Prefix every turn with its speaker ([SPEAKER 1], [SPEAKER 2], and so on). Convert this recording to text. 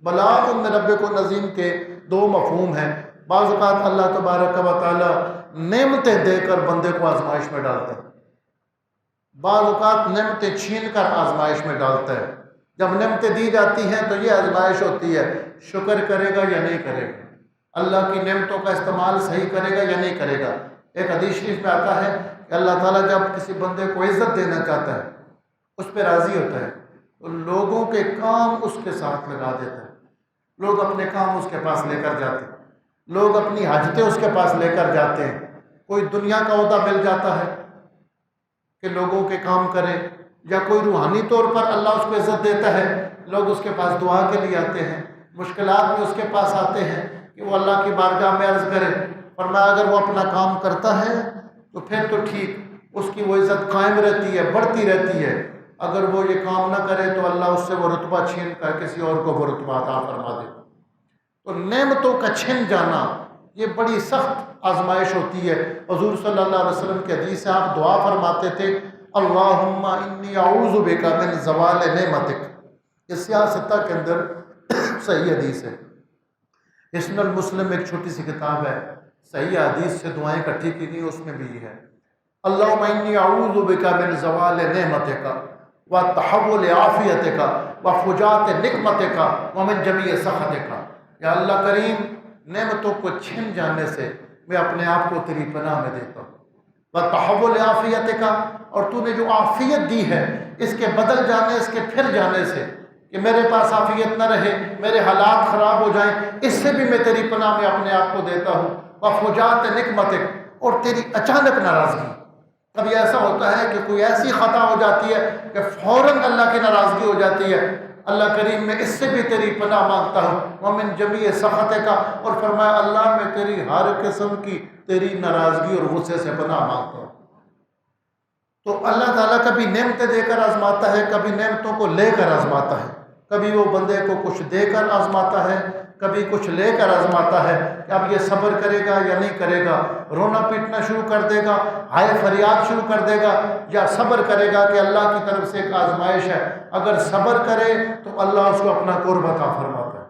[SPEAKER 1] بلاغ من ربکم عظیم کے دو مفہوم ہیں۔ بعض اوقات اللہ تبارک و تعالی نعمتیں دے کر بندے کو آزمائش میں ڈالتا ہے، بعض اوقات نعمتیں چھین کر آزمائش میں ڈالتا ہے۔ جب نعمتیں دی جاتی ہیں تو یہ آزمائش ہوتی ہے، شکر کرے گا یا نہیں کرے گا، اللہ کی نعمتوں کا استعمال صحیح کرے گا یا نہیں کرے گا۔ ایک حدیث شریف میں آتا ہے کہ اللہ تعالیٰ جب کسی بندے کو عزت دینا چاہتا ہے، اس پہ راضی ہوتا ہے، تو لوگوں کے کام اس کے ساتھ لگا دیتا ہے، لوگ اپنے کام اس کے پاس لے کر جاتے ہیں، لوگ اپنی حاجتیں اس کے پاس لے کر جاتے ہیں۔ کوئی دنیا کا عہدہ مل جاتا ہے کہ لوگوں کے کام کرے، یا کوئی روحانی طور پر اللہ اس کو عزت دیتا ہے، لوگ اس کے پاس دعا کے لیے آتے ہیں، مشکلات میں اس کے پاس آتے ہیں کہ وہ اللہ کی بارگاہ میں عرض کرے۔ فرمایا اگر وہ اپنا کام کرتا ہے تو پھر تو ٹھیک، اس کی وہ عزت قائم رہتی ہے، بڑھتی رہتی ہے۔ اگر وہ یہ کام نہ کرے تو اللہ اس سے وہ رتبہ چھین کر کسی اور کو وہ رتبہ عطا فرما دیتا۔ تو نعمتوں کا چھن جانا یہ بڑی سخت آزمائش ہوتی ہے۔ حضور صلی اللہ علیہ وسلم کی حدیث سے آپ دعا فرماتے تھے، اللہم انی اعوذ بک من زوال نعمتک۔ یہ سیاستہ کے اندر صحیح حدیث ہے۔ حسن المسلم ایک چھوٹی سی کتاب ہے، صحیح حدیث سے دعائیں اکٹھی کی گئی، اس میں بھی یہ ہے، اللہم انی اعوذ بک من زوال نعمتک وتحول عافیتک وفجاءت نقمتک ومن جمیع سخطک۔ یا اللہ کریم، نعمتوں کو چھن جانے سے میں اپنے آپ کو تیری پناہ میں دیتا ہوں، وتحول عافیتک، اور تو نے جو عافیت دی ہے اس کے بدل جانے، اس کے پھر جانے سے، کہ میرے پاس عافیت نہ رہے، میرے حالات خراب ہو جائیں، اس سے بھی میں تیری پناہ میں اپنے آپ کو دیتا ہوں۔ وفجاءت نقمتک، اور تیری اچانک ناراضگی۔ کبھی ایسا ہوتا ہے کہ کوئی ایسی خطا ہو جاتی ہے کہ فوراً اللہ کی ناراضگی ہو جاتی ہے، اللہ کریم میں اس سے بھی تیری پناہ مانگتا ہوں۔ ومن جمیع سخطک، اور فرمایا اللہ میں تیری ہر قسم کی تیری ناراضگی اور غصے سے پناہ مانگتا ہوں۔ تو اللہ تعالیٰ کبھی نعمتیں دے کر آزماتا ہے، کبھی نعمتوں کو لے کر آزماتا ہے، کبھی وہ بندے کو کچھ دے کر آزماتا ہے، کبھی کچھ لے کر آزماتا ہے کہ اب یہ صبر کرے گا یا نہیں کرے گا، رونا پیٹنا شروع کر دے گا، ہائے فریاد شروع کر دے گا، یا صبر کرے گا کہ اللہ کی طرف سے ایک آزمائش ہے، اگر صبر کرے تو اللہ اس کو اپنا قرب عطا فرماتا ہے۔